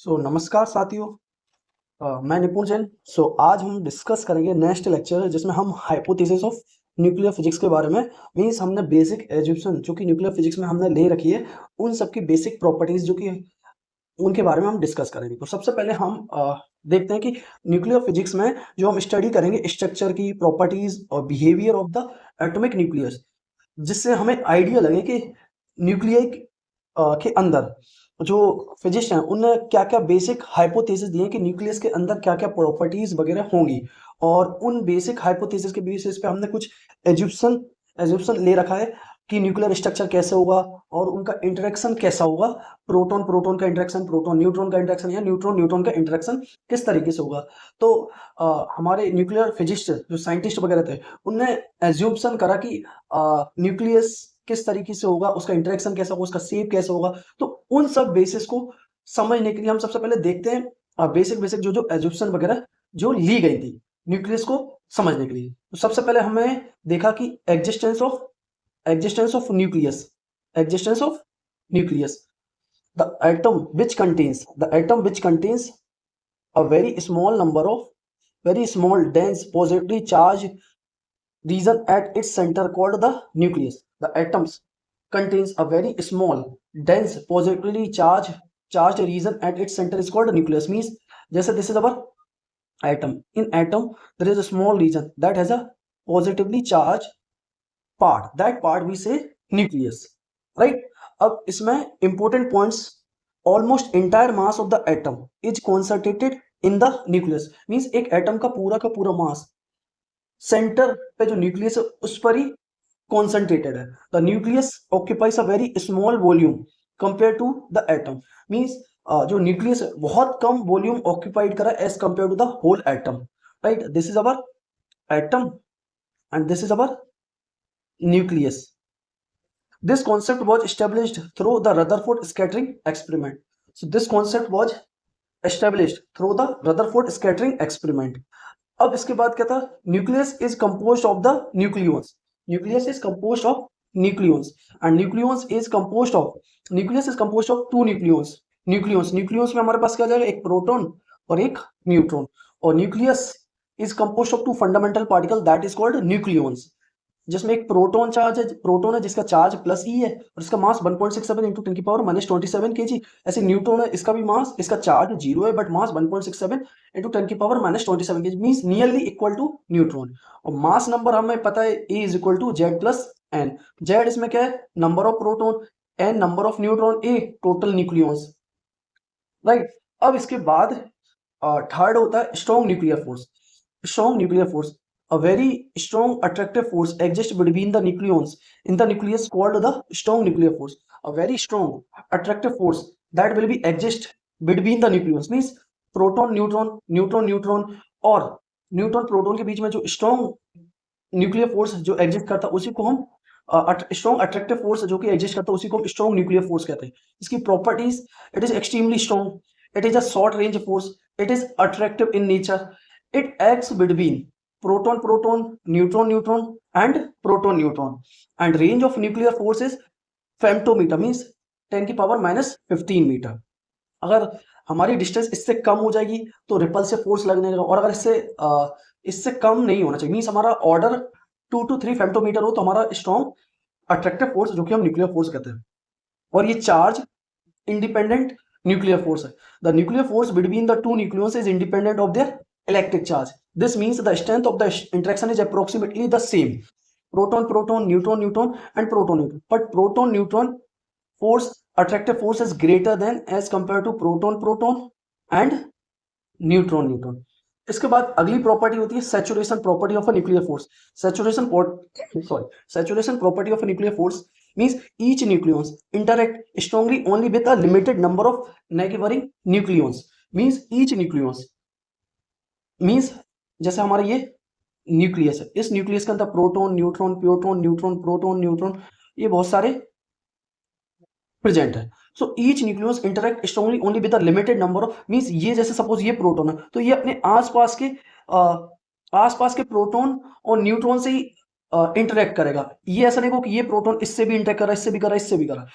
नमस्कार साथियों। मैं निपुण जैन। आज हम डिस्कस करेंगे नेक्स्ट लेक्चर जिसमें हम हाइपोथेसिस ऑफ न्यूक्लियर फिजिक्स के बारे में मीन्स हमने बेसिक एज्यूम्पशन जो कि न्यूक्लियर फिजिक्स में हमने ले रखी है उन सब की बेसिक प्रॉपर्टीज जो कि उनके बारे में हम डिस्कस करेंगे। तो सबसे पहले हम देखते हैं कि न्यूक्लियर फिजिक्स में जो हम स्टडी करेंगे स्ट्रक्चर की प्रॉपर्टीज और behaviour of the atomic nucleus, जिससे हमें आइडिया लगे कि न्यूक्लियर के अंदर जो फिजिक्स हैं उनने क्या क्या बेसिक हाइपोथेसिस दिए कि न्यूक्लियस के अंदर क्या क्या प्रॉपर्टीज वगैरह होंगी, और उन बेसिक हाइपोथेसिस के बेसिस पे हमने कुछ एज्यूप्शन एज्यूप्शन ले रखा है कि न्यूक्लियर स्ट्रक्चर कैसे होगा और उनका इंटरेक्शन कैसा होगा। प्रोटॉन प्रोटॉन का इंटरेक्शन, प्रोटॉन न्यूट्रॉन का इंटरेक्शन या न्यूट्रॉन न्यूट्रॉन का इंटरेक्शन किस तरीके से होगा। तो हमारे न्यूक्लियर फिजिक्स जो साइंटिस्ट वगैरह थे उनने एज्यूम्शन करा कि न्यूक्लियस किस तरीके से होगा, उसका इंटरेक्शन कैसा होगा, उसका शेप कैसा होगा। तो उन सब बेसिस को समझने के लिए हम सबसे पहले देखते हैं बेसिक बेसिक जो जो एज्यूम्शन वगैरह जो ली गई थी न्यूक्लियस को समझने के लिए। तो सबसे पहले हमें देखा कि existence of nucleus, existence of nucleus, the atom which contains a very small number of very small dense positively charged region at its center called the nucleus. The atoms contains a very small dense positively charged region at its center is called nucleus. Means जैसे this is our atom. In atom there is a small region that has a positively charged part. That part we say nucleus, right? अब इसमें important points, almost entire mass of the atom is concentrated in the nucleus. Means एक atom का पूरा mass centre पे जो nucleus है उस पर ही कॉन्सेंट्रेटेड है। The nucleus occupies a very small volume compare to the atom. Means जो न्यूक्लियस है बहुत कम वॉल्यूम ऑक्यूपाइड करा as compare to the whole atom, right? This is our atom and this is our nucleus. This concept was established through the Rutherford scattering experiment. So this concept was established through the Rutherford scattering experiment. अब इसके बाद क्या था? Nucleus is composed of the nucleons. Nucleus is composed of nucleons and nucleus is composed of two nucleons. Nucleons में हमारे पास क्या जाएगा? एक प्रोटॉन और एक न्यूट्रॉन। और nucleus is composed of two fundamental particles that is called nucleons, जिसमें एक प्रोटॉन है जिसका चार्ज प्लस ई है और इसका मास 1.67 इंटू 10 की पावर -27 kg। ऐसे न्यूट्रॉन है, इसका भी मास, इसका चार्ज 0 है बट मास 1.67 इंटू 10 की power -27 kg, means nearly equal to neutron. और मास नंबर हमें पता है E is equal to Z plus N. Z इसमें क्या है? Number of proton, N number of neutron, A total nucleons, right? अब इसके बाद थर्ड होता है strong nuclear force. Strong nuclear force, a very strong attractive force exists between the nucleons in the nucleus called the strong nuclear force. A very strong attractive force that will be exist between the nucleons means proton neutron neutron neutron और neutron proton के बीच में जो strong nuclear force जो exist करता है उसी को हम स्ट्रॉन्ग अट्रैक्टिव फोर्स जो कि एग्जिस्ट करता है उसी को हम स्ट्रॉन्ग न्यूक्लियर फोर्स कहते हैं। इसकी properties, it is extremely strong, it is a short range force, it is attractive in nature, it acts between proton proton neutron neutron and proton neutron and range of nuclear force is femtometer means 10 की power -15 metre. अगर हमारी distance इससे कम हो जाएगी तो repulsive force लगने लगा, और अगर इससे कम नहीं होना चाहिए मीन्स हमारा ऑर्डर 2 to 3 फेम्टोमीटर हो तो हमारा स्ट्रॉन्ग अट्रैक्टिव फोर्स जो कि हम न्यूक्लियर फोर्स कहते हैं। और ये चार्ज इंडिपेंडेंट न्यूक्लियर फोर्स है। The nuclear force between the two nucleus is independent of their electric charge. This means the strength of the interaction is approximately the same. Proton, proton, neutron, neutron, and proton, neutron. But proton, neutron force, attractive force is greater than as compared to proton, proton, and neutron, neutron. इसके बाद अगली property होती है saturation property of a nuclear force. Saturation property of a nuclear force means each nucleons interact strongly only with a limited number of neighboring nucleons. Means each nucleons means जैसे हमारा ये nucleus है, इस nucleus के अंदर proton neutron proton neutron proton neutron ये बहुत सारे प्रेजेंट है। So each nucleus interact strongly only with a limited number of, means ये जैसे सपोज ये प्रोटॉन है तो ये अपने आसपास के प्रोटॉन और न्यूट्रॉन से ही इंटरेक्ट करेगा। ये ऐसा नहीं हो कि ये प्रोटॉन इससे भी इंटरेक्ट कर रहा है, इससे भी कर रहा है, इससे भी कर रहा है।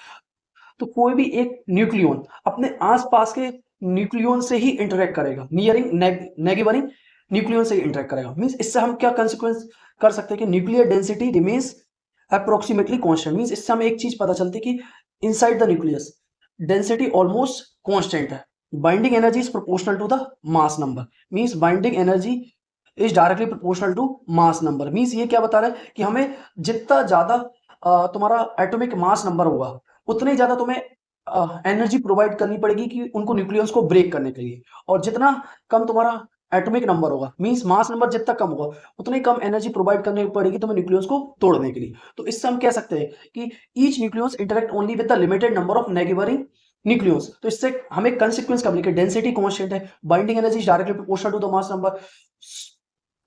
तो कोई भी एक न्यूक्लियन अपने आसपास के न्यूक्लियन से ही इंटरेक्ट करेगा, नियरिंग नेगेबरिंग न्यूक्लियन से ही इंटरेक्ट करेगा। मींस इससे हम क्या कंसिक्वेंस कर सकते हैं कि nuclear density remains approximately constant. Means इससे हमें एक चीज पता चलती है कि inside the nucleus density almost constant है। Binding energy is proportional to the mass number. Means binding energy is directly proportional to mass number. Means ये क्या बता रहा है कि हमें जितना ज्यादा तुम्हारा एटॉमिक मास नंबर होगा उतनी ज्यादा तुम्हें एनर्जी प्रोवाइड करनी पड़ेगी कि उनको न्यूक्लियस को ब्रेक करने के लिए, और जितना कम तुम्हारा एटॉमिक नंबर होगा, मींस मास नंबर जितना कम होगा उतनी कम एनर्जी प्रोवाइड करनी पड़ेगी तुम्हें न्यूक्लियस को तोड़ने के लिए। तो इससे हम कह सकते हैं कि each nucleus interact only with the limited number of neighbouring nucleus. तो इससे हमें कंसिक्वेंस कब लिखे, डेंसिटी कांस्टेंट है, binding energy is directly proportional to the mass number,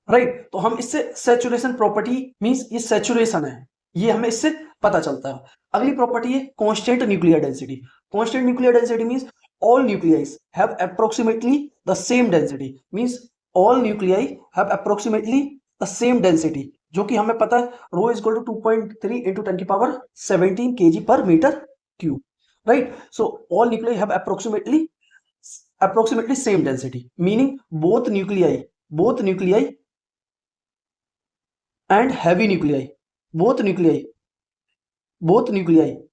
right. तो हम इससे सैचुरेशन प्रॉपर्टी, मींस ये सैचुरेशन है, ये हमें इससे पता चलता है। अगली प्रॉपर्टी है constant nuclear density. Constant nuclear density means all nuclei have approximately the same density, means all nuclei have approximately the same density, जो कि हमें पता है rho is equal to 2.3 into 10 की power 17 kg per meter cube, right? So all nuclei have approximately same density, meaning both nuclei and heavy nuclei, both nuclei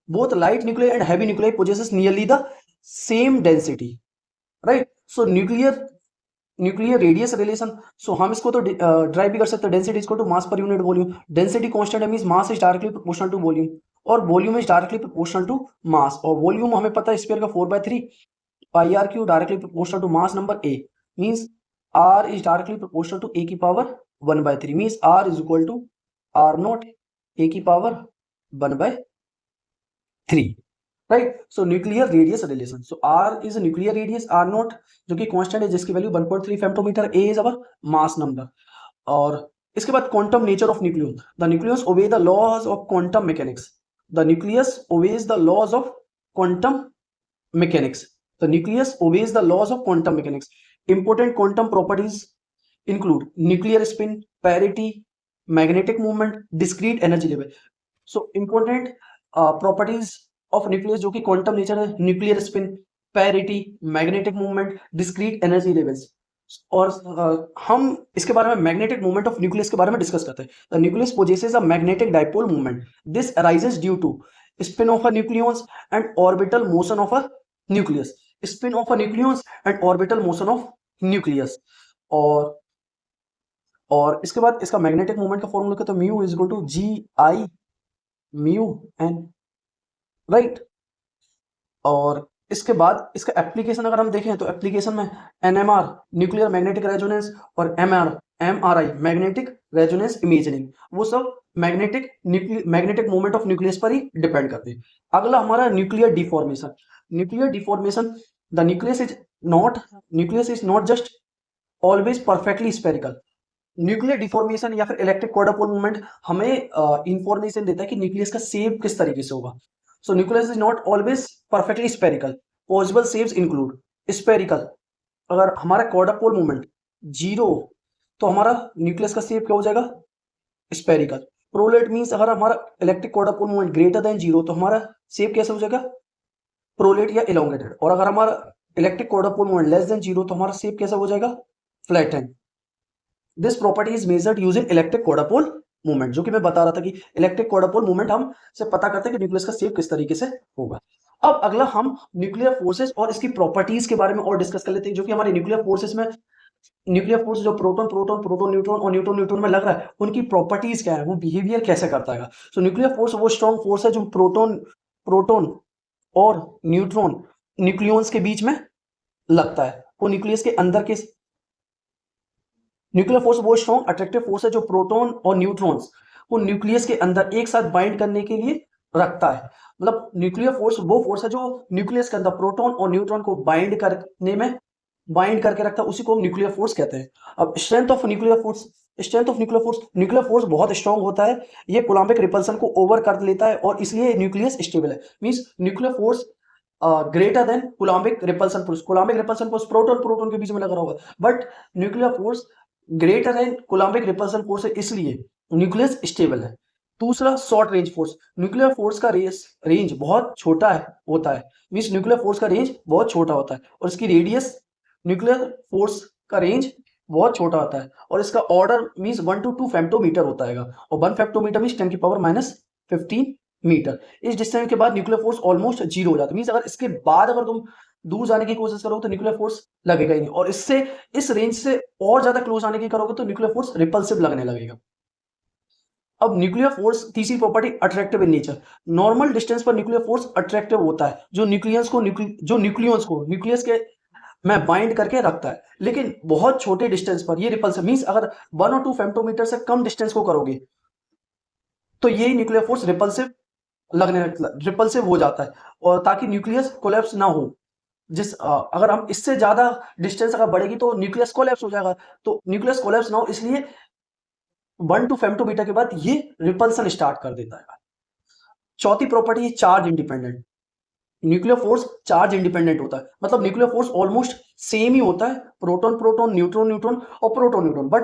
both light nuclei and heavy nuclei possesses nearly the same density, right? So nuclear radius relation, so हम इसको तो drive भी कर सकते हैं, density equal to mass per unit volume. Density constant है means mass is directly proportional to volume, और volume is directly proportional to mass, और वॉल्यूम हमें पता है स्फीयर का 4/3 pi r cube directly proportional to mass number A, means r is directly proportional to A की power 1/3, means r is equal to r not A की power 1/3, right. So nuclear radius relation, so r is nuclear radius R naught जो कि constant है, जिसकी value 1.3 femtometer, A is our mass number. और इसके बाद quantum nature of nucleus, the nucleus obey the laws of quantum mechanics, the nucleus obeys the laws of quantum mechanics, the nucleus obeys the laws of quantum mechanics. Important quantum properties include nuclear spin, parity, magnetic movement, discrete energy level. So important properties of nucleus जो कि quantum nature है, nuclear spin, parity, magnetic movement, discrete energy levels. और हम इसके बारे में magnetic movement of nucleus के बारे में डिस्कस करते हैं। The nucleus possesses a magnetic dipole movement, this arises due to spin of a nucleus and orbital motion of a nucleus, spin of a nucleus and orbital motion of nucleus. और इसके बाद इसका magnetic movement का formula क्या, तो mu is equal to g I mu N, right. और इसके बाद इसका एप्लीकेशन अगर हम देखें तो एप्लीकेशन में एनएमआर न्यूक्लियर मैग्नेटिक रेजोनेंस और एमआरआई मैग्नेटिक रेजोनेंस इमेजिंग, वो सब मैग्नेटिक मूवमेंट ऑफ न्यूक्लियस पर ही डिपेंड करते हैं। अगला हमारा nuclear deformation. Nuclear deformation, the nucleus is not just always perfectly spherical. Nuclear deformation या फिर इलेक्ट्रिक क्वाड्रुपोल मूवमेंट हमें इंफॉर्मेशन देता है कि न्यूक्लियस का शेप किस तरीके से होगा। So nucleus is not always perfectly spherical. Possible shapes include spherical. अगर हमारा क्वाड्रुपोल मूवमेंट 0 तो हमारा न्यूक्लियस का शेप क्या हो जाएगा, स्फेरिकल। प्रोलेट मींस अगर हमारा electric quadrupole movement greater than 0 तो हमारा शेप कैसे हो जाएगा, प्रोलेट या इलोंगेटेड। और अगर हमारा electric quadrupole movement less than 0 तो हमारा शेप कैसा हो जाएगा, flattened. This property is measured using electric quadrupole movement, जो कि मैं बता रहा था कि इलेक्ट्रिक क्वाड्रुपोल मूवमेंट हम से पता करते हैं कि न्यूक्लियस का शेप किस तरीके से होगा। अब अगला हम न्यूक्लियर फोर्सेस और इसकी प्रॉपर्टीज के बारे में और डिस्कस कर लेते हैं, जो कि हमारे न्यूक्लियर फोर्सेस में, न्यूक्लियर फोर्स जो प्रोटॉन न्यूट्रॉन और न्यूट्रॉन न्यूट्रॉन में लग रहा है, उनकी प्रॉपर्टीज क्या है, वो बिहेवियर कैसे करता है। सो न्यूक्लियर फोर्स वो स्ट्रॉन्ग फोर्स है जो प्रोटोन और न्यूट्रॉन न्यूक्लियंस के बीच में लगता है। वो न्यूक्लियस के अंदर के न्यूक्लियर फोर्स वो स्ट्रॉन्ग अट्रैक्टिव फोर्स है जो प्रोटॉन और न्यूट्रॉन्स को न्यूक्लियस के अंदर एक साथ बाइंड करने के लिए रखता है। मतलब न्यूक्लियर फोर्स वो फोर्स है जो न्यूक्लियस के अंदर प्रोटॉन और न्यूट्रॉन को बाइंड करके रखता है, उसी को हम न्यूक्लियर फोर्स कहते हैं। अब स्ट्रेंथ ऑफ न्यूक्लियर फोर्स बहुत स्ट्रॉन्ग होता है, ये कूलम्बिक रिपल्सन को ओवर कर लेता है और इसलिए न्यूक्लियस स्टेबल है। Means nuclear force greater than Coulombic repulsion force. Coulombic repulsion force proton के बीच में लगा होगा, बट न्यूक्लियर फोर्स ग्रेटर है कूलम्बिक रिपल्सन फोर्स है, इसलिए न्यूक्लियस स्टेबल है। दूसरा short range force, nuclear force का रेंज बहुत छोटा है होता है, मीन्स न्यूक्लियर फोर्स का रेंज बहुत छोटा होता है और इसकी रेडियस, न्यूक्लियर फोर्स का रेंज बहुत छोटा होता है और इसका ऑर्डर मीन्स 1 to 2 फेम्टोमीटर होता है और 1 फेम्टोमीटर मीन्स 10⁻⁻15 मीटर। इस डिस्टेंस के बाद न्यूक्लियर फोर्स ऑलमोस्ट जीरो हो जाता है, मीन्स अगर इसके बाद अगर तुम दूर जाने की कोशिश करोगे तो न्यूक्लियर फोर्स लगेगा ही नहीं, और इससे इस रेंज से और ज्यादा क्लोज आने की करोगे तो न्यूक्लियर फोर्स रिपल्सिव लगने लगेगा। अब न्यूक्लियर फोर्स, तीसरी property attractive in nature, normal distance पर न्यूक्लियर फोर्स अट्रैक्टिव होता है, जो न्यूक्लियस को न्यूक्लियस के में बाइंड करके रखता है, लेकिन बहुत छोटे डिस्टेंस पर ये रिपल्सिव, मींस अगर 1 और 2 फेम्टोमीटर से कम डिस्टेंस को करोगे तो ये न्यूक्लियर फोर्स रिपल्सिव हो जाता है, और ताकि न्यूक्लियस कोलैप्स ना हो। अगर हम इससे ज्यादा डिस्टेंस अगर बढ़ेगी तो न्यूक्लियस कोलैप्स हो जाएगा, तो न्यूक्लियस कोलैप्स ना हो इसलिए 1 to फेम्टोमीटर के बाद ये रिपल्सन स्टार्ट कर देता है। चौथी property charge independent, nuclear force charge independent होता है, मतलब न्यूक्लियर फोर्स ऑलमोस्ट सेम ही होता है, प्रोटॉन प्रोटॉन, न्यूट्रॉन न्यूट्रॉन और proton neutron, but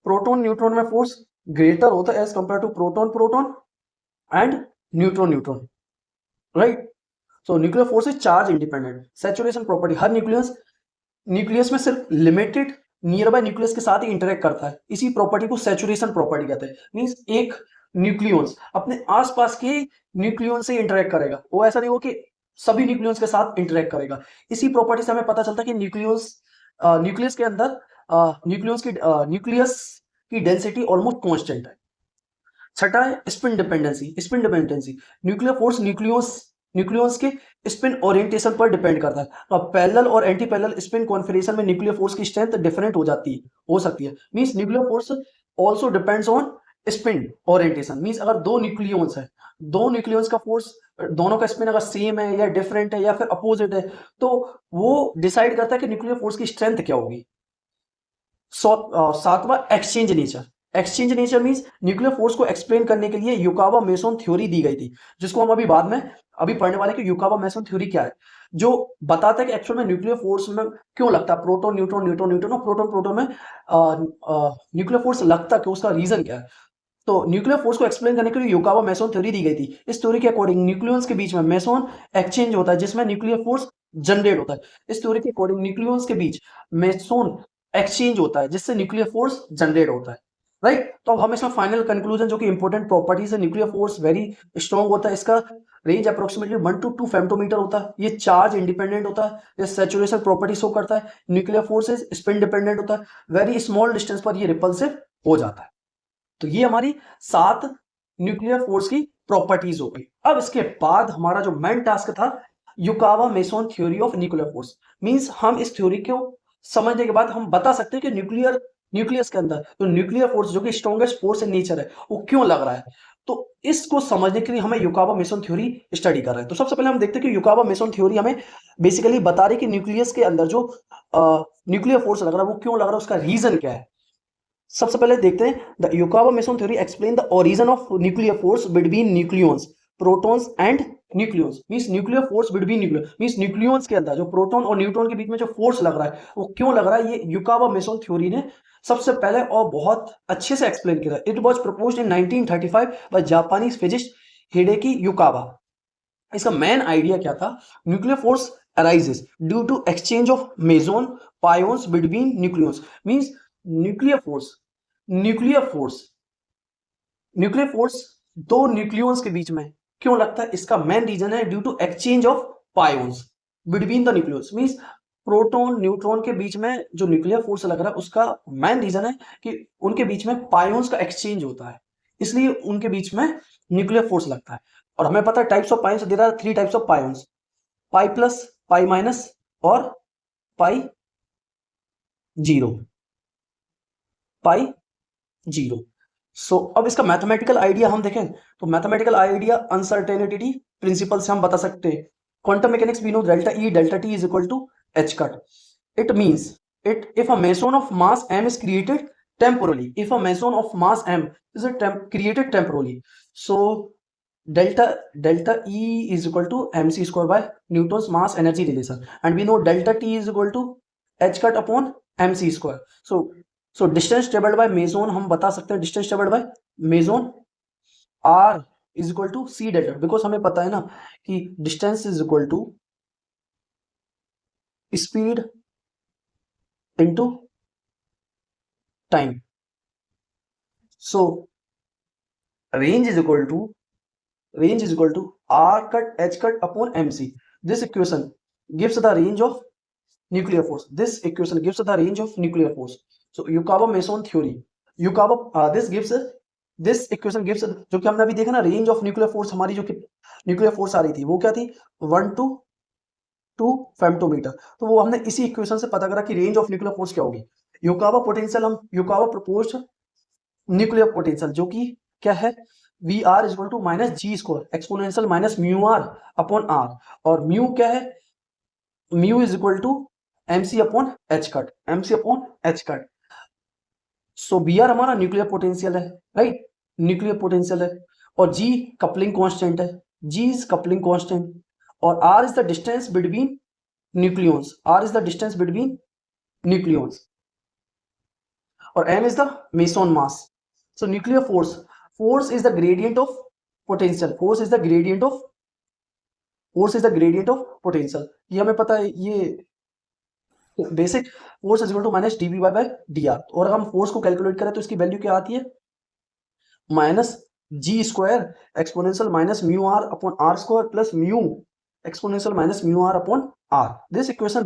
proton neutron में फोर्स ग्रेटर होता है as compare to proton proton and neutron neutron, right. So nuclear force is charge independent. Saturation property, हर nucleus में सिर्फ लिमिटेड नियर बाय न्यूक्लियस के साथ ही interact करता है, इसी प्रॉपर्टी को सैचुरेशन प्रॉपर्टी कहते हैं। मींस एक न्यूक्लियस अपने आसपास के न्यूक्लियस से इंटरेक्ट करेगा, वो ऐसा नहीं हो कि सभी न्यूक्लियस के साथ इंटरेक्ट करेगा। इसी प्रॉपर्टी से हमें पता चलता है कि न्यूक्लियस के अंदर न्यूक्लियस की डेंसिटी ऑलमोस्ट कांस्टेंट है। छठा है spin dependency, nuclear force nucleus के स्पिन ओरिएंटेशन पर डिपेंड करता है। तो पैरेलल और एंटी पैरेलल स्पिन कॉन्फिगरेशन में न्यूक्लियर फोर्स की स्ट्रेंथ डिफरेंट हो सकती है। Means nuclear force also depends on spin orientation, means अगर दो न्यूक्लियंस का फोर्स, दोनों का स्पिन अगर सेम है या डिफरेंट है या फिर अपोजिट है, तो वो डिसाइड करता है कि न्यूक्लियर फोर्स की स्ट्रेंथ क्या होगी। सातवां exchange nature means nuclear force को एक्सप्लेन करने के लिए युकावा मेसन थ्योरी दी गई थी, जिसको हम अभी पढ़ने वाले कि युकावा मेसन थ्योरी क्या है, जो बताता है कि एक्चुअल में न्यूक्लियर फोर्स में क्यों लगता है, प्रोटॉन न्यूट्रॉन न्यूट्रॉन न्यूट्रॉन और प्रोटॉन प्रोटॉन में न्यूक्लियर फोर्स लगता है, कि उसका रीजन क्या है। तो न्यूक्लियर फोर्स को एक्सप्लेन करने के लिए युकावा मेसन थ्योरी दी गई थी। इस थ्योरी के अकॉर्डिंग न्यूक्लियंस के बीच में मेसन एक्सचेंज होता है, जिसमें न्यूक्लियर फोर्स जनरेट होता है। इस थ्योरी के अकॉर्डिंग न्यूक्लियंस के बीच मेसन एक्सचेंज होता है, जिससे न्यूक्लियर फोर्स जनरेट होता है, राइट। तो अब हम इसमें फाइनल कंक्लूजन, जो कि इंपॉर्टेंट प्रॉपर्टीज है, न्यूक्लियर फोर्स वेरी स्ट्रॉन्ग होता है, इसका रेंज अप्रोक्सीमेटली 1 to 2 फेम्टोमीटर होता है, ये चार्ज इंडिपेंडेंट होता है, ये सैचुरेशन प्रॉपर्टी शो करता है, न्यूक्लियर फोर्स स्पिन डिपेंडेंट होता है, वेरी स्मॉल डिस्टेंस पर ये रिपल्सिव हो जाता है। तो ये हमारी 7 न्यूक्लियर फोर्स की प्रॉपर्टीज हो गई। अब इसके बाद हमारा जो मेन टास्क था, Yukawa mason theory of nuclear force, means हम इस थ्योरी को समझने के बाद हम बता सकते हैं कि न्यूक्लियस के अंदर तो न्यूक्लियर फोर्स, जो कि स्ट्रॉन्गेस्ट फोर्स इन नेचर है, वो क्यों लग रहा है। तो इसको समझने के लिए हमें युकावा मेसन थ्योरी स्टडी कर रहे हैं। तो सबसे पहले हम देखते हैं कि युकावा मेसन थ्योरी हमें बेसिकली बता रही कि न्यूक्लियस के अंदर जो न्यूक्लियर फोर्स लग रहा है वो क्यों लग रहा है, उसका रीजन क्या है। सबसे पहले देखते हैं, the Yukawa mason theory explain the origin of nuclear force between nucleons, protons and nucleons, means nuclear force between means nucleons के अंदर जो प्रोटॉन और न्यूट्रॉन के बीच में जो फोर्स लग रहा है वो क्यों लग रहा है, ये युकावा मेसन थ्योरी ने सबसे पहले और बहुत अच्छे से एक्सप्लेन किया। It was proposed in 1935 by Japanese physicist Hideki Yukawa. इसका मेन आइडिया क्या था, nuclear force arises due to exchange of meson pions between nucleons, means nuclear force दो न्यूक्लियंस के बीच में क्यों लगता है, इसका मेन रीजन है due to exchange of pions between the nucleus, means proton neutron के बीच में जो न्यूक्लियर फोर्स लग रहा है उसका मेन रीजन है कि उनके बीच में पायोन्स का एक्सचेंज होता है, इसलिए उनके बीच में न्यूक्लियर फोर्स लगता है। और हमें पता है टाइप्स ऑफ पायोन्स दे रहा है, 3 types of pions, pi plus, pi minus और पाई जीरो। सो अब इसका मैथमेटिकल आइडिया हम देखें तो मैथमेटिकल आइडिया अनसर्टेनिटी प्रिंसिपल से हम बता सकते हैं। Quantum mechanics we know delta T is equal to h cut. It means if a meson of mass m is created temporally, if a meson of mass m is created temporally, so delta E is equal to mc square by Newton's mass energy relation, and we know delta T is equal to h cut upon mc square. So distance traveled by meson हम बता सकते हैं, distance traveled by meson R is equal to C delta, because हमें पता है ना कि distance is equal to speed into time. So range is equal to r cut h cut upon mc. This equation gives the range of nuclear force. This equation gives the range of nuclear force. So Yukawa-Mason theory, this equation gives, जो कि हमने अभी देखा ना, range of nuclear force, हमारी जो nuclear force आ रही थी वो क्या थी, 1 to 2 फेम्टोमीटर. तो वो हमने इसी इक्वेशन से पता करा कि रेंज ऑफ न्यूक्लियर फोर्स क्या होगी. युकावा पोटेंशियल, हम युकावा प्रपोज्ड न्यूक्लियर पोटेंशियल जो कि क्या है, V R is equal to minus g square exponential minus mu R upon R, और म्यू क्या है, mu is equal to mc upon h cut, mc upon h cut. So B R हमारा nuclear potential है, right, nuclear potential है, और g coupling constant है, g is coupling constant, और R is the distance between nucleons, R is the distance between nucleons, और m is the meson mass. So nuclear force is the gradient of potential, force is the gradient of potential. ये हमें पता है, ये basic force is equal to minus D B by D R. और अगर हम force को calculate करें तो इसकी वैल्यू क्या आती है, minus g square exponential minus mu R upon R square plus mu exponential minus mu R upon R. This equation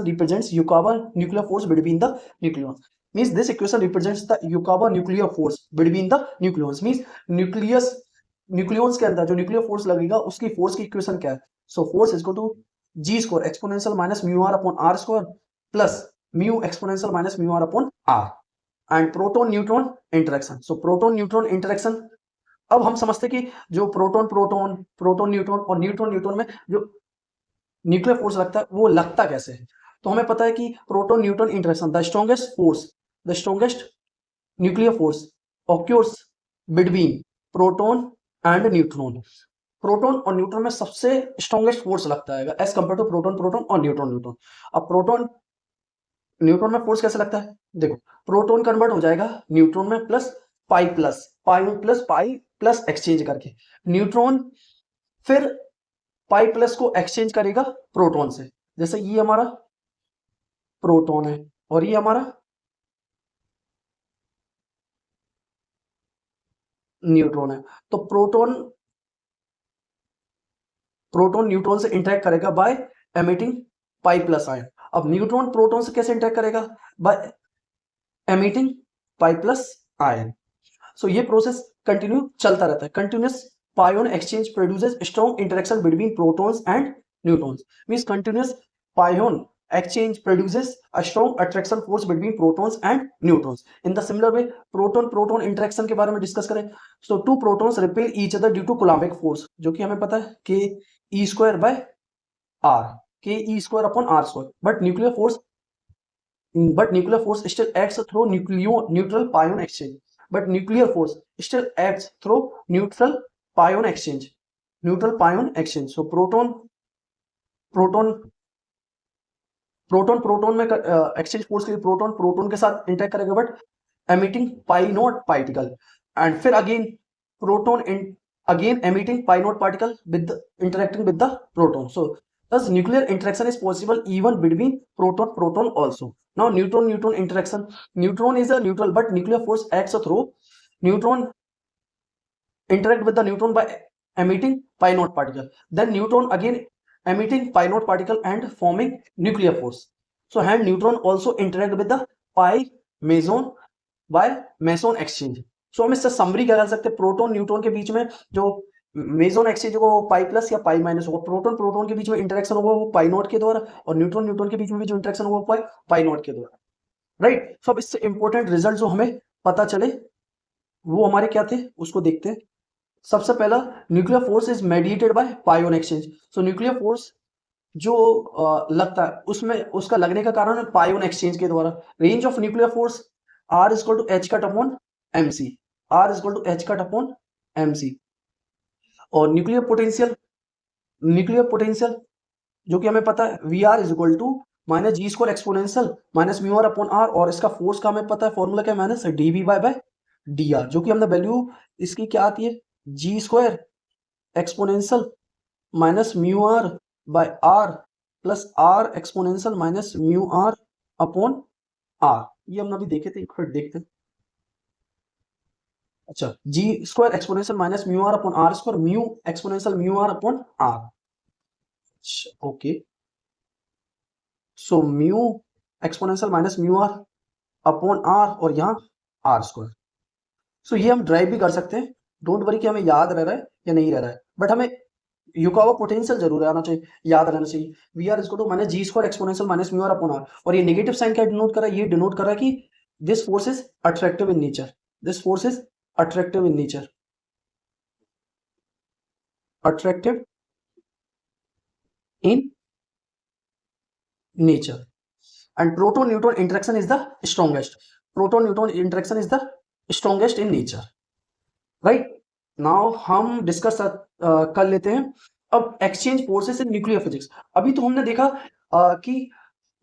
represents Yukawa nuclear force between the nucleons. Means this equation represents the Yukawa nuclear force between the nucleons. Means nucleons के अंदर जो nuclear force लगेगा उसकी force की equation क्या है. So force is equal to g square exponential minus mu r upon r square plus mu exponential minus mu r upon r. And proton neutron interaction. So proton neutron interaction, अब हम समझते कि जो proton neutron और neutron में जो nuclear force लगता है वो लगता कैसे है. तो हमें पता है कि proton neutron interaction, the strongest nuclear force occurs between proton and neutron. Proton और न्यूट्रॉन में सबसे स्ट्रॉन्गेस्ट फोर्स लगता है एज कंपेयर टू प्रोटॉन और न्यूट्रॉन. अब प्रोटॉन न्यूट्रॉन में फोर्स कैसे लगता है, देखो, प्रोटॉन कन्वर्ट हो जाएगा न्यूट्रॉन में प्लस पाई प्लस एक्सचेंज करके, न्यूट्रॉन फिर पाई प्लस को एक्सचेंज करेगा प्रोटॉन से. जैसे ये हमारा प्रोटॉन है और ये हमारा न्यूट्रॉन है. तो प्रोटॉन न्यूट्रॉन से इंटरेक्ट करेगा by emitting pi plus ion. अब न्यूट्रॉन प्रोटॉन से कैसे इंटरेक्ट करेगा, by emitting pi plus ion. So ये प्रोसेस कंटिन्यू चलता रहता है. Continuous pion exchange produces strong interaction between protons and neutrons. Means continuous pion exchange produces a strong attraction force between protons and neutrons. In the similar way, proton interaction के बारे में discuss करें, so two protons repel each other due to Coulombic force, जो कि हमें पता है k e square by r, k e square upon r square. But nuclear force still acts through neutral pion exchange. But nuclear force still acts through neutral pion exchange, neutral pion exchange. So proton में exchange force के लिए proton के साथ interact करेगा but emitting pi naught particle, and फिर proton emitting pi naught particle with interacting with the proton. So thus nuclear interaction is possible even between proton also. Now neutron interaction, neutron is a neutral but nuclear force acts through neutron interact with the neutron by emitting pi naught particle, then neutron again emitting pi naught particle and forming nuclear force. So hand neutron also interact with the pi meson by meson exchange. So हम इससे summary क्या कर सकते हैं, proton neutron के बीच में जो मेजोन एक्सचेंज होगा वो पाई प्लस या पाई माइनस होगा, प्रोटॉन के बीच में इंटरेक्शन होगा वो पाई नॉट के द्वारा, और न्यूट्रॉन के बीच में भी जो इंटरेक्शन होगा वो पाई नॉट के द्वारा, राइट. सो अब इससे इंपॉर्टेंट रिजल्ट जो हमें पता चले वो हमारे क्या थे उसको देखते हैं. सबसे पहला, nuclear force is mediated by pion exchange. So nuclear force जो लगता है उसमें उसका लगने का कारण है पायोन एक्सचेंज के द्वारा. Range of nuclear force R is equal to h cut upon mc, R is equal to h cut upon mc. और न्यूक्लियर पोटेंशियल जो कि हमें पता है Vr is equal to minus g square exponential minus mu R upon R, और इसका force का हमें पता है फॉर्मूला क्या है, minus D B by D R, जो कि हमने वैल्यू इसकी क्या आती है, G square exponential minus mu R by R plus R exponential minus mu R upon R. ये हमने अभी देखे थे, एक बार देखते हैं। अच्छा, G square exponential minus mu R upon R square, mu exponential mu R upon R. Okay, so mu exponential minus mu R upon R और यहाँ आर स्क्वायर। सो ये हम ड्राइव भी कर सकते हैं, डोंट वरी कि हमें याद रह रहा है या नहीं रह रहा है, बट हमें यू का पोटेंशियल जरूर आना चाहिए, याद रहना चाहिए। वी आर इसको तो minus g square exponential minus mu R upon R, और ये नेगेटिव साइन क्या डिनोट कर रहा है, ये डिनोट कर रहा है कि this force is attractive in nature, this force is attractive in nature, attractive in nature, and proton neutron interaction is the strongest, proton neutron interaction is the strongest in nature, right? now हम discuss कर लेते हैं अब exchange forces इन nuclear physics. अभी तो हमने देखा कि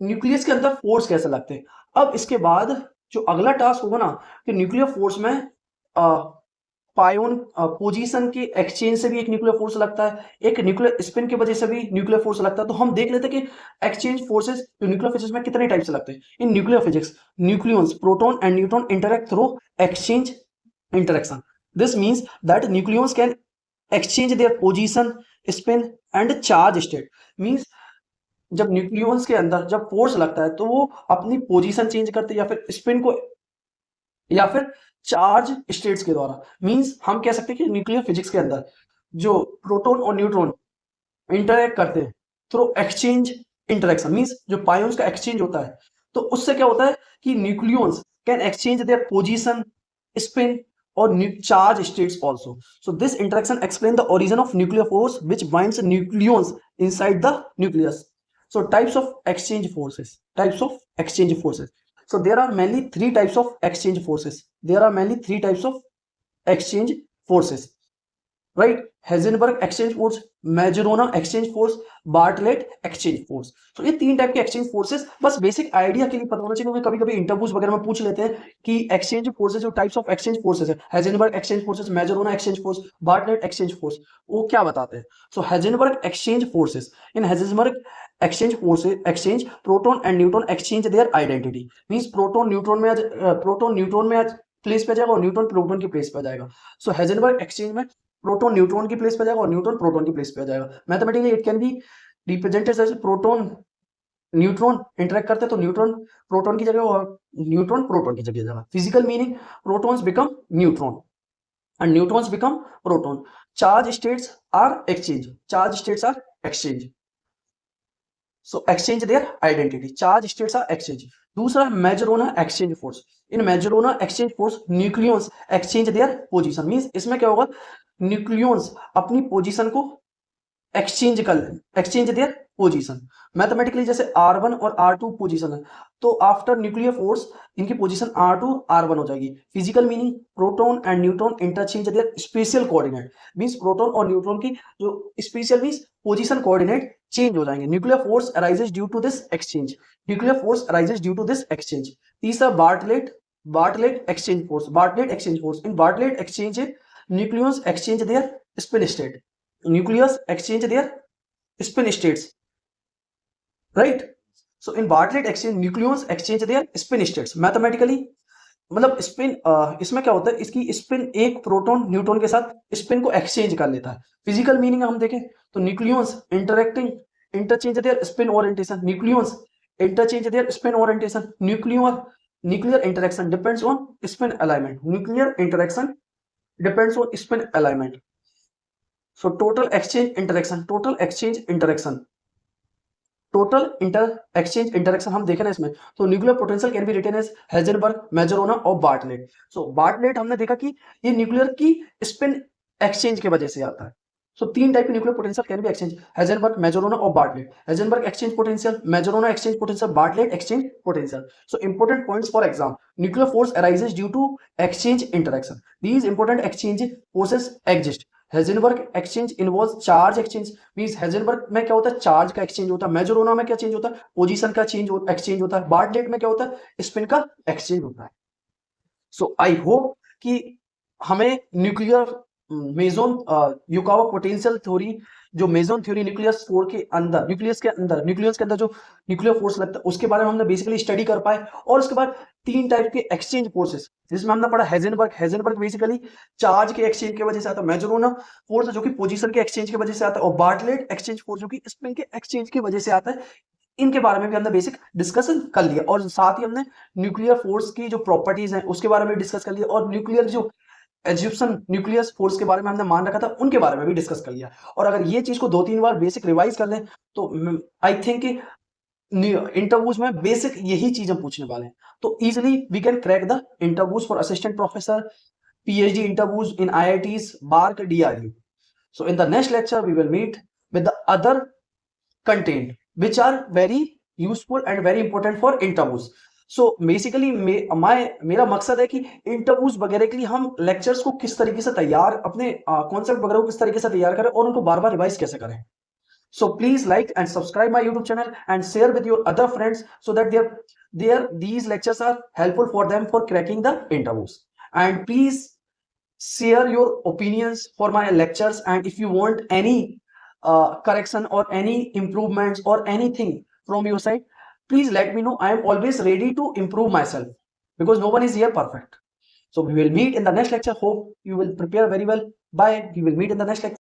न्यूक्लियस के अंदर फोर्स कैसे लगते हैं। अब इसके बाद जो अगला टास्क होगा ना, कि न्यूक्लियर फोर्स में पायोन पोजीशन के एक्सचेंज से भी एक न्यूक्लियर फोर्स लगता है, एक न्यूक्लियर स्पिन की वजह से भी न्यूक्लियर फोर्स लगता है। तो हम देख लेते हैं कि एक्सचेंज फोर्सेस जो न्यूक्लियर फिजिक्स में कितने टाइप से लगते हैं। In nuclear physics nucleons proton and neutron interact through exchange interaction. This means that nucleons can exchange their position spin and charge state. Means जब न्यूक्लियंस के अंदर जब फोर्स लगता है तो वो अपनी पोजीशन चेंज करते हैं या फिर स्पिन को या फिर चार्ज स्टेट्स के द्वारा। मींस हम कह सकते हैं कि न्यूक्लियर फिजिक्स के अंदर जो प्रोटॉन और न्यूट्रॉन इंटरैक्ट करते हैं थ्रू एक्सचेंज इंटरेक्शन, मींस जो पायोन्स का एक्सचेंज होता है, तो उससे क्या होता है कि nucleons can exchange their position spin or charge states also. So this interaction explain the origin of nuclear force which binds nucleons inside the nucleus. So types of exchange forces, types of exchange forces. So there are mainly three types of exchange forces. There are mainly three types of exchange forces, right? Heisenberg exchange force, Majorana exchange force, Bartlett exchange force. तो ये तीन type के exchange forces बस basic idea के लिए पता होना चाहिए, क्योंकि कभी कभी इंटरव्यूज वगैरह में पूछ लेते हैं कि एक्सचेंज फोर्सेस जो टाइप्स ऑफ एक्सचेंज फोर्सेस है, Heisenberg exchange forces, Majorana exchange force, Bartlett exchange force, वो क्या बताते हैं। So Heisenberg exchange forces, in Heisenberg exchange forces exchange proton and neutron exchange their identity. Means proton neutron में आज place पे जाएगा और न्यूट्रॉन प्रोटॉन की प्लेस पे जाएगा। सो हेजेनबर्ग एक्सचेंज में प्रोटॉन न्यूट्रॉन की प्लेस पे जाएगा और न्यूट्रॉन प्रोटॉन की प्लेस पे जाएगा। Mathematically it can be represented as proton neutron interact करते हैं तो न्यूट्रॉन प्रोटॉन की जगह और न्यूट्रॉन प्रोटॉन की जगह जाएगा। Physical meaning, protons become neutron and neutrons become proton. Charge states are exchange, charge states are exchange, so exchange their identity, charge states are exchange. दूसरा Majorana exchange force, in Majorana exchange force nucleons exchange their position. Means इसमें क्या होगा, nucleons अपनी position को exchange their position. Mathematically जैसे R1 और R2 position है, तो आफ्टर न्यूक्लियर फोर्स इनकी पोजीशन R2 R1 हो जाएगी। Physical meaning, proton and neutron interchange their spatial coordinate. Means proton और न्यूट्रॉन की जो spatial means position coordinate change हो जाएंगे। Nuclear force arises due to this exchange, nuclear force arises due to this exchange. तीसरा Bartlett exchange force, Bartlett exchange force, in Bartlett exchange nucleus exchange their spin state, nucleus exchange their spin states, right? So in Bartlett exchange nucleons exchange their spin states। mathematically मतलब spin इसमें क्या होता है, इसकी spin एक proton neutron के साथ spin को एक्सचेंज कर लेता है। फिजिकल मीनिंग हम देखें तो nucleons interchange their spin orientation, nucleons interchange their spin orientation, nuclear interaction depends on spin alignment, nuclear interaction depends on spin alignment. So total exchange interaction हम देखें ना इसमें, तो nuclear potential can be written as Heisenberg, Majorana और Bartlett. सो Bartlett हमने देखा कि ये न्यूक्लियर की स्पिन एक्सचेंज के वजह से आता है। सो तीन टाइप के nuclear potential can be exchange, Heisenberg, Majorana और Bartlett. Heisenberg exchange potential, Majorana exchange potential, Bartlett exchange potential. So important points for exam, nuclear force arises due to exchange interaction. These important exchange forces exist. Heisenberg exchange involves charge exchange, means Heisenberg में क्या होता है, charge का exchange होता है। मेजरोना में क्या change होता है, पोजीशन का एक्सचेंज होता है। बार्टलेट में क्या होता है, स्पिन का एक्सचेंज होता है। सो आई होप कि हमें न्यूक्लियर मेजोन युकावा पोटेंशियल थ्योरी, जो मेजोन थ्योरी न्यूक्लियस फोर के अंदर, न्यूक्लियस के अंदर जो न्यूक्लियर फोर्स लगता है उसके बारे में हमने बेसिकली स्टडी कर पाए। और उसके बाद 3 टाइप के एक्सचेंज फोर्सेस, जिसमें हमने पढ़ा हेजेनबर्ग बेसिकली चार्ज के एक्सचेंज की वजह से आता है, मेजोरोना फोर्स जो कि पोजीशन के एक्सचेंज की वजह से आता है, और बार्टलेट एक्सचेंज फोर्स जो कि स्पिन के एक्सचेंज की वजह से आता है। इनके बारे में भी हमने बेसिक डिस्कशन कर लिया, और साथ ही हमने न्यूक्लियर फोर्स की जो प्रॉपर्टीज हैं उसके बारे में डिस्कस कर लिया, और न्यूक्लियर जो इजिप्शियन न्यूक्लियस फोर्स के बारे में हमने मान रखा था उनके बारे में भी डिस्कस कर लिया। और अगर ये चीज को 2-3 बार बेसिक रिवाइज कर लें तो आई थिंक इंटरव्यूज में बेसिक यही चीजें पूछने वाले हैं, तो easily we can crack the interviews for assistant professor, PhD interviews in IITs, BARC, DRU. So in the next lecture we will meet with the other content which are very useful and very important for interviews. So basically मेरा मकसद है कि interviews वगैरह के लिए हम lectures को किस तरीके से तैयार, अपने कॉन्सेप्ट वगैरह को किस तरीके से तैयार करें और उनको बार बार रिवाइज कैसे करें। So please like and subscribe my YouTube channel and share with your other friends so that these lectures are helpful for them for cracking the interviews. And please share your opinions for my lectures, and if you want any correction or any improvements or anything from your side, please let me know. I am always ready to improve myself because no one is here perfect. So we will meet in the next lecture. Hope you will prepare very well. Bye. We will meet in the next lecture.